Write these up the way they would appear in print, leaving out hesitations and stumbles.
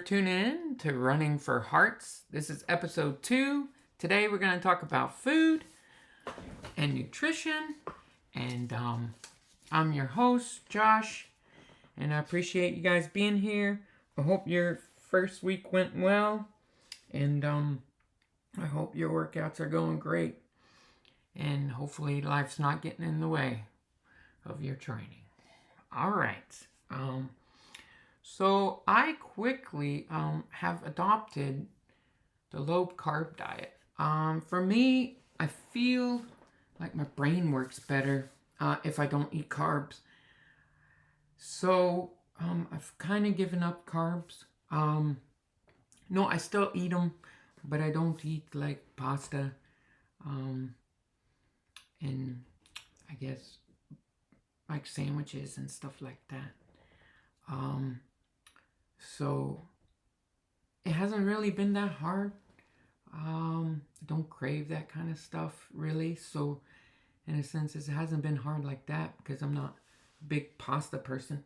tuning in to Running for Hearts. This is episode 2. Today we're going to talk about food and nutrition. And I'm your host, Josh. And I appreciate you guys being here. I hope your first week went well. And I hope your workouts are going great. And hopefully life's not getting in the way of your training. All right. So I quickly have adopted the low carb diet. For me, I feel like my brain works better if I don't eat carbs. So I've kind of given up carbs. No, I still eat them, but I don't eat like pasta and I guess like sandwiches and stuff like that. So it hasn't really been that hard. I don't crave that kind of stuff really. So in a sense, it hasn't been hard like that because I'm not a big pasta person.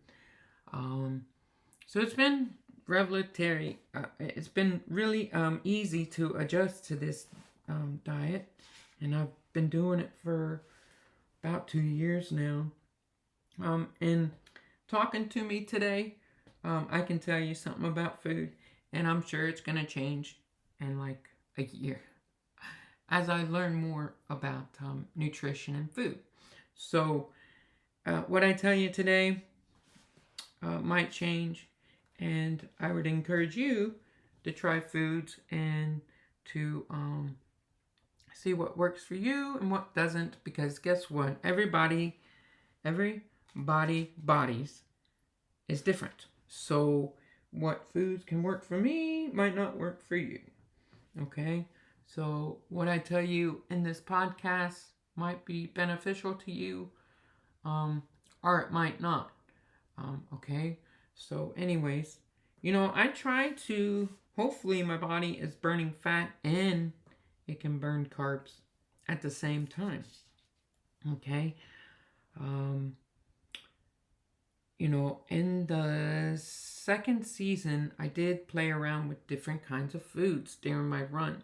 So it's been revelatory. It's been really easy to adjust to this diet, and I've been doing it for about 2 years now. And talking to me today, I can tell you something about food, and I'm sure it's going to change in like a year as I learn more about nutrition and food. So, what I tell you today might change, and I would encourage you to try foods and to see what works for you and what doesn't, because guess what? Everybody's bodies is different. So what foods can work for me might not work for you. Okay? So what I tell you in this podcast might be beneficial to you, or it might not. Okay? So anyways, I try to, hopefully my body is burning fat and it can burn carbs at the same time. Okay? In the second season, I did play around with different kinds of foods during my run.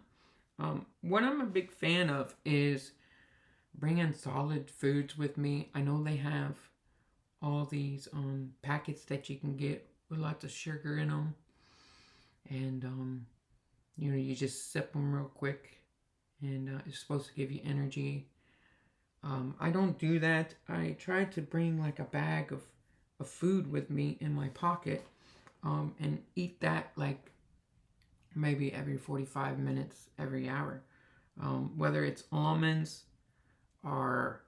What I'm a big fan of is bringing solid foods with me. I know they have all these packets that you can get with lots of sugar in them. And, you just sip them real quick. And it's supposed to give you energy. I don't do that. I try to bring like a bag of food with me in my pocket and eat that like maybe every 45 minutes, every hour. Whether it's almonds or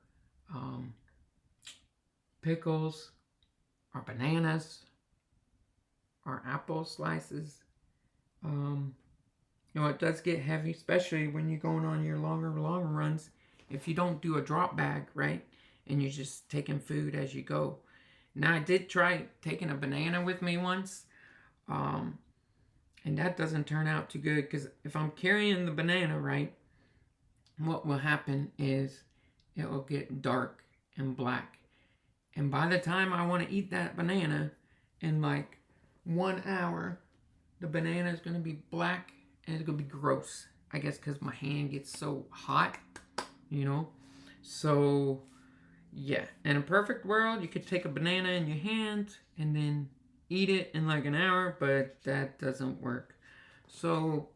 pickles or bananas or apple slices. It does get heavy, especially when you're going on your longer runs. If you don't do a drop bag, right, and you're just taking food as you go. Now, I did try taking a banana with me once, and that doesn't turn out too good, because if I'm carrying the banana, right, what will happen is it will get dark and black. And by the time I want to eat that banana in like 1 hour, the banana is going to be black and it's going to be gross. I guess because my hand gets so hot, So, yeah. In a perfect world, you could take a banana in your hand and then eat it in like an hour, but that doesn't work. So,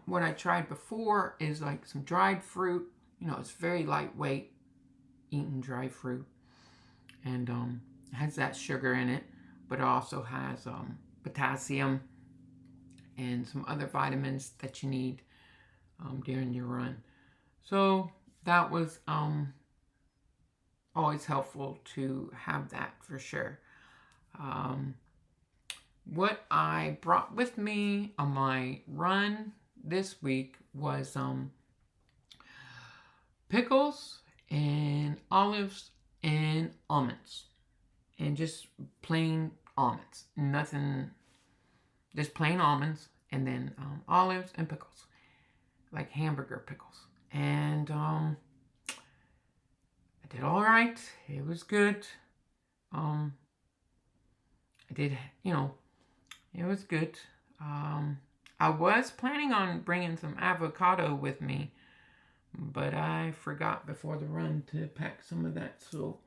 what I tried before is like some dried fruit. It's very lightweight eating dry fruit. And it has that sugar in it, but it also has potassium and some other vitamins that you need during your run. So that was always helpful to have that for sure. What I brought with me on my run this week was pickles and olives and almonds. And just plain almonds. Nothing, just plain almonds, and then olives and pickles. Like hamburger pickles. And I did all right. It was good. I did, it was good. I was planning on bringing some avocado with me, but I forgot before the run to pack some of that. So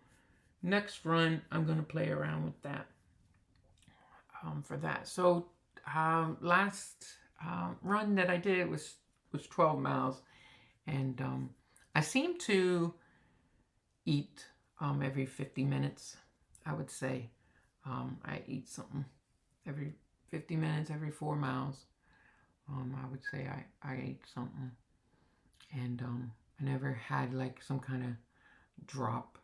next run, I'm gonna play around with that for that. So last run that I did was 12 miles, and I seem to eat every 50 minutes. I would say I eat something every 50 minutes, every 4 miles. I would say I ate something, and I never had like some kind of drop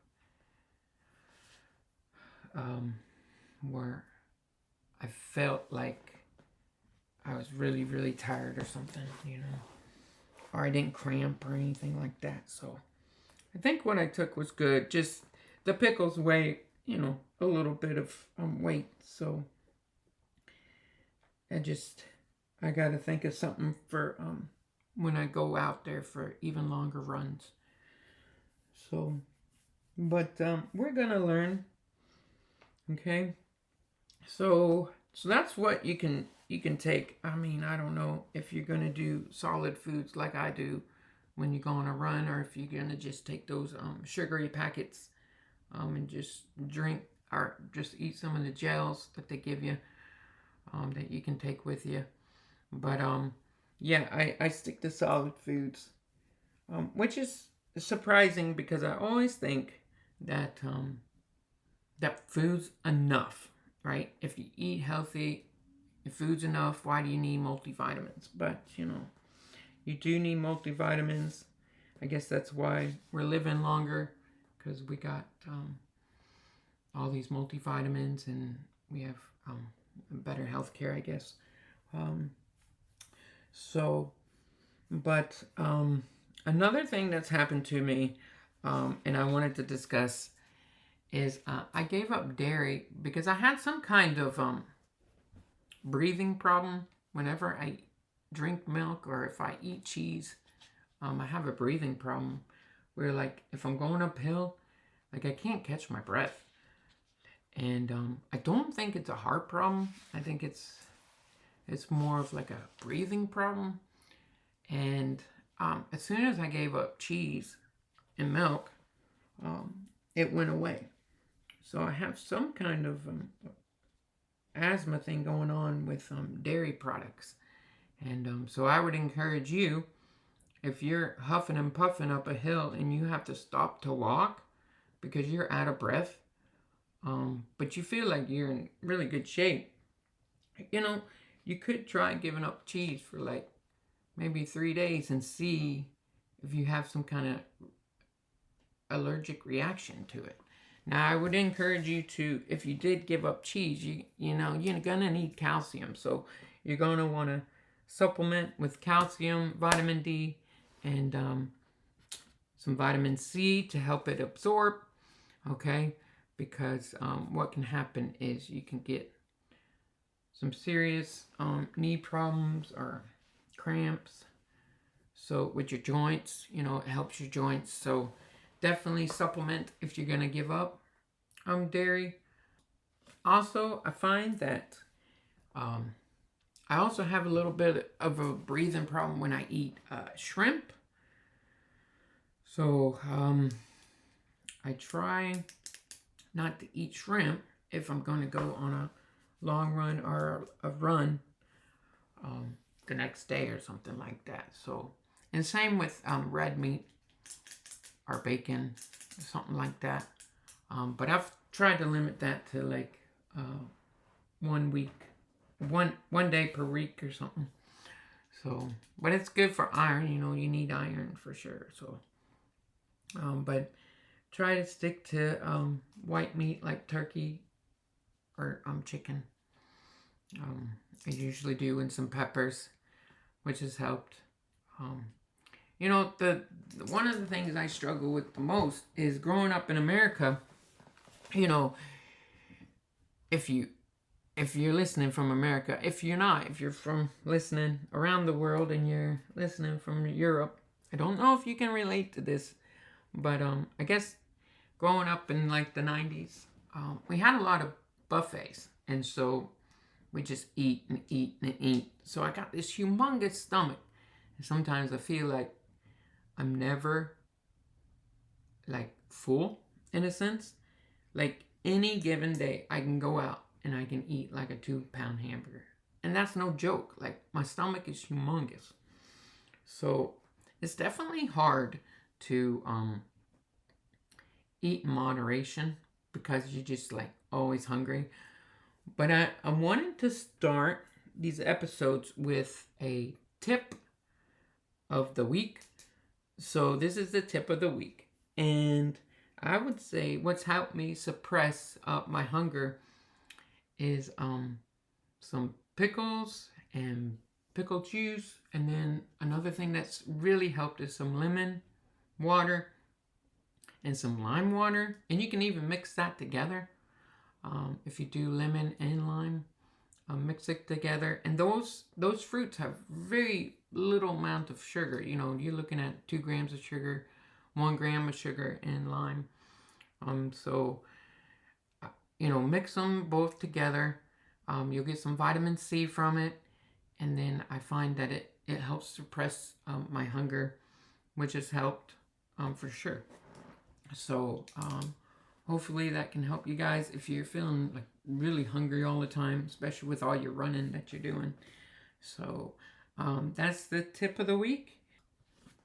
where I felt like I was really, really tired or something, or I didn't cramp or anything like that. So I think what I took was good. Just the pickles weigh, a little bit of weight. So I got to think of something for when I go out there for even longer runs. So, but we're gonna learn. Okay. So that's what you can take. I mean, I don't know if you're gonna do solid foods like I do when you go on a run, or if you're gonna just take those sugary packets and just drink or just eat some of the gels that they give you that you can take with you. But yeah, I stick to solid foods, which is surprising because I always think that that food's enough, right? If you eat healthy, if food's enough, why do you need multivitamins? But you do need multivitamins. I guess that's why we're living longer, because we got all these multivitamins and we have better health care, I guess. But another thing that's happened to me, and I wanted to discuss, is I gave up dairy because I had some kind of breathing problem whenever I drink milk or if I eat cheese. I have a breathing problem where, like, if I'm going uphill, like, I can't catch my breath. And I don't think it's a heart problem. I think it's more of like a breathing problem. And as soon as I gave up cheese and milk, it went away. So I have some kind of asthma thing going on with dairy products. And so I would encourage you, if you're huffing and puffing up a hill and you have to stop to walk because you're out of breath, but you feel like you're in really good shape, you could try giving up cheese for like maybe 3 days and see if you have some kind of allergic reaction to it. Now, I would encourage you to, if you did give up cheese, you're gonna need calcium. So you're gonna want to supplement with calcium, vitamin D, and some vitamin C to help it absorb. Okay, because what can happen is you can get some serious knee problems or cramps. So with your joints, it helps your joints. So definitely supplement if you're gonna give up dairy. Also, I find that I also have a little bit of a breathing problem when I eat shrimp. So I try not to eat shrimp if I'm going to go on a long run or a run the next day or something like that. So, and same with red meat or bacon, something like that. But I've tried to limit that to like 1 week, one day per week or something. So, but it's good for iron. You need iron for sure. So, but try to stick to white meat like turkey or chicken. I usually do, and some peppers, which has helped. The one of the things I struggle with the most is growing up in America. If you're listening from America, if you're from listening around the world and you're listening from Europe, I don't know if you can relate to this, but I guess growing up in like the 90s, we had a lot of buffets, and so we just eat and eat and eat. So I got this humongous stomach. And sometimes I feel like I'm never like full in a sense. Like any given day, I can go out and I can eat like a 2-pound hamburger. And that's no joke. Like my stomach is humongous. So it's definitely hard to eat in moderation because you're just like always hungry. But I wanted to start these episodes with a tip of the week. So this is the tip of the week. And I would say what's helped me suppress my hunger is some pickles and pickle juice. And then another thing that's really helped is some lemon water and some lime water. And you can even mix that together. If you do lemon and lime, mix it together. And those fruits have very little amount of sugar. You know, you're looking at 2 grams of sugar, 1 gram of sugar in lime. So, you know, mix them both together. You'll get some vitamin C from it. And then I find that it helps suppress my hunger, which has helped for sure. So, hopefully that can help you guys if you're feeling like really hungry all the time, especially with all your running that you're doing. So that's the tip of the week.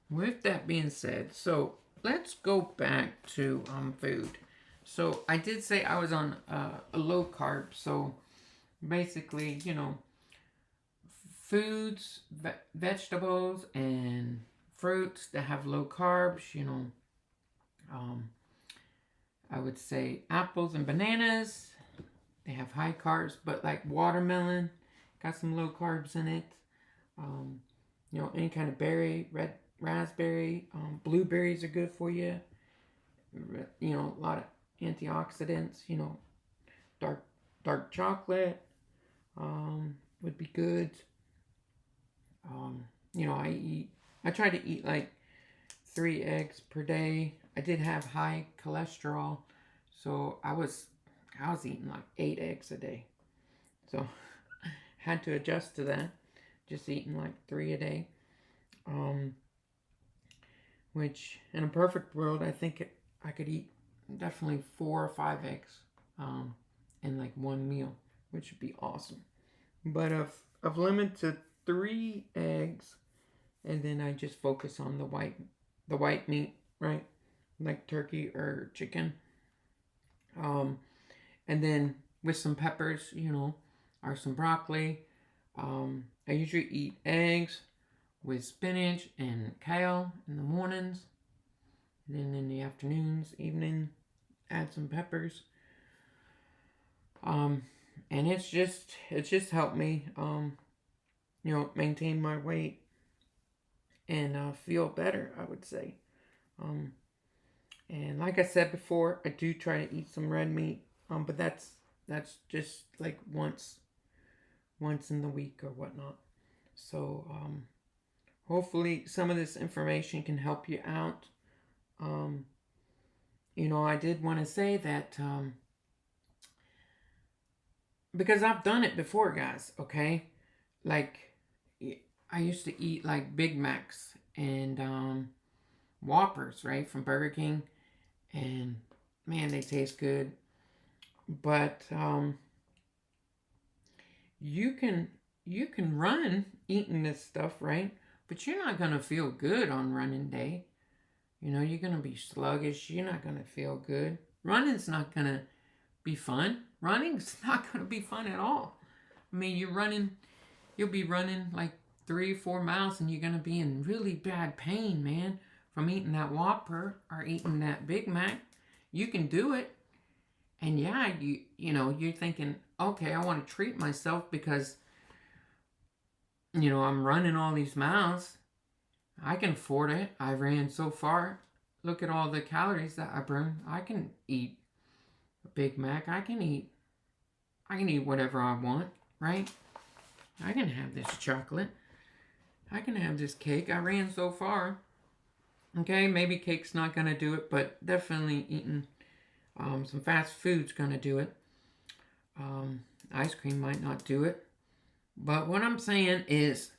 With that being said, so let's go back to food. So I did say I was on a low carb. So basically, you know, foods, vegetables, and fruits that have low carbs, you know, I would say apples and bananas. They have high carbs, but like watermelon, got some low carbs in it. You know, any kind of berry, red raspberry, blueberries are good for you. You know, a lot of antioxidants. You know, dark chocolate would be good. You know, I try to eat like 3 eggs per day. I did have high cholesterol, so I was eating like 8 eggs a day. So had to adjust to that. Just eating like 3 a day. Which in a perfect world, I think I could eat definitely 4 or 5 eggs in like one meal, which would be awesome. But I've limited to 3 eggs, and then I just focus on the white meat, right? Like turkey or chicken. And then with some peppers, you know, or some broccoli. I usually eat eggs with spinach and kale in the mornings. And then in the afternoons, evening, add some peppers. And it's just helped me, you know, maintain my weight and feel better, I would say. And like I said before, I do try to eat some red meat, but that's just like once in the week or whatnot. So hopefully some of this information can help you out. You know, I did want to say that because I've done it before, guys. Okay, like I used to eat like Big Macs and Whoppers, right, from Burger King, and man, they taste good. But you can run eating this stuff, right? But you're not gonna feel good on running day. You know, you're gonna be sluggish. You're not gonna feel good. Running's not gonna be fun. Running's not gonna be fun at all. I mean, you'll be running like 3 or 4 miles, and you're gonna be in really bad pain, man, from eating that Whopper or eating that Big Mac. You can do it. And yeah, you know, you're thinking, okay, I want to treat myself because, you know, I'm running all these miles. I can afford it. I ran so far. Look at all the calories that I burn. I can eat a Big Mac. I can eat whatever I want, right? I can have this chocolate. I can have this cake. I ran so far. Okay, maybe cake's not gonna do it, but definitely eating some fast food's gonna do it. Ice cream might not do it. But what I'm saying is,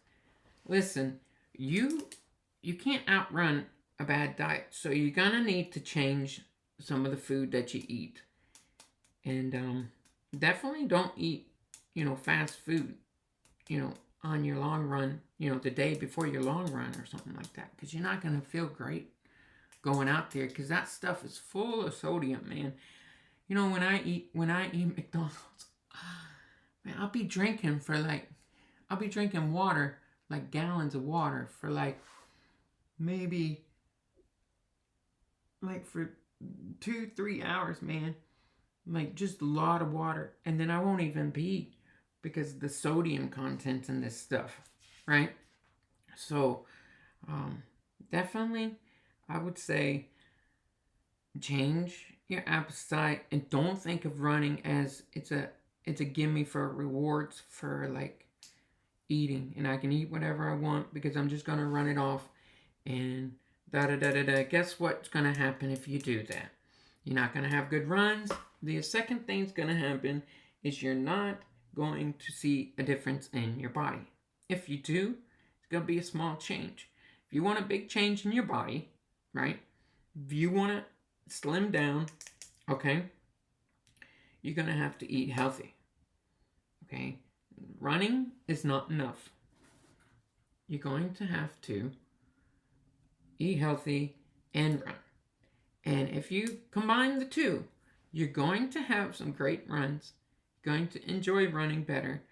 listen, you can't outrun a bad diet. So you're gonna need to change some of the food that you eat. And definitely don't eat, fast food, on your long run, the day before your long run or something like that. Because you're not gonna feel great going out there, because that stuff is full of sodium, man. When I eat McDonald's, man, I'll be drinking water, like gallons of water for maybe for 2-3 hours, man. Like just a lot of water, and then I won't even pee because the sodium content in this stuff, right? So, definitely, I would say change your appetite and don't think of running as it's a gimme for rewards for eating, and I can eat whatever I want because I'm just gonna run it off and da da da da da. Guess what's gonna happen if you do that? You're not gonna have good runs. The second thing's gonna happen is you're not going to see a difference in your body. If you do, it's gonna be a small change. If you want a big change in your body, right? If you want to slim down, okay, you're gonna have to eat healthy. Okay, running is not enough. You're going to have to eat healthy and run. And if you combine the two, you're going to have some great runs, going to enjoy running better,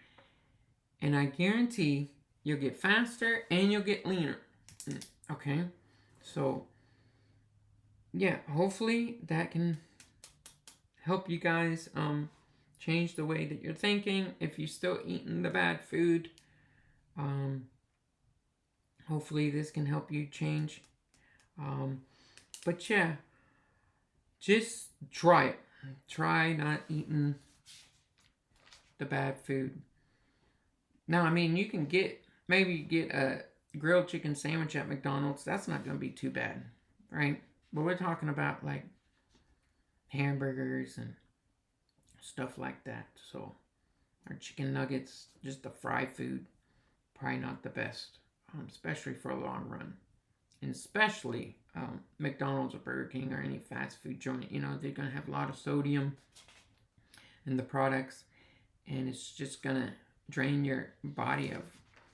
and I guarantee you'll get faster and you'll get leaner. Okay? So, yeah, hopefully that can help you guys change the way that you're thinking. If you're still eating the bad food, hopefully this can help you change. But yeah, just try it. Try not eating the bad food. Now, I mean, you can maybe get a grilled chicken sandwich at McDonald's. That's not going to be too bad, right? But we're talking about hamburgers and stuff like that. So, our chicken nuggets, just the fried food, probably not the best, especially for a long run. And especially McDonald's or Burger King or any fast food joint, they're going to have a lot of sodium in the products, and it's just going to drain your body of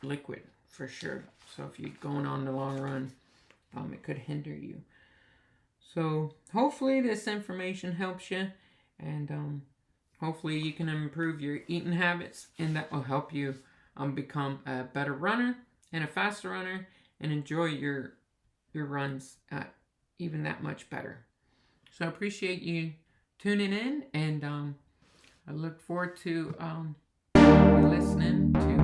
liquid for sure. So if you're going on the long run, it could hinder you. So hopefully this information helps you, and hopefully you can improve your eating habits, and that will help you become a better runner and a faster runner and enjoy your runs even that much better. So I appreciate you tuning in, and I look forward to listening to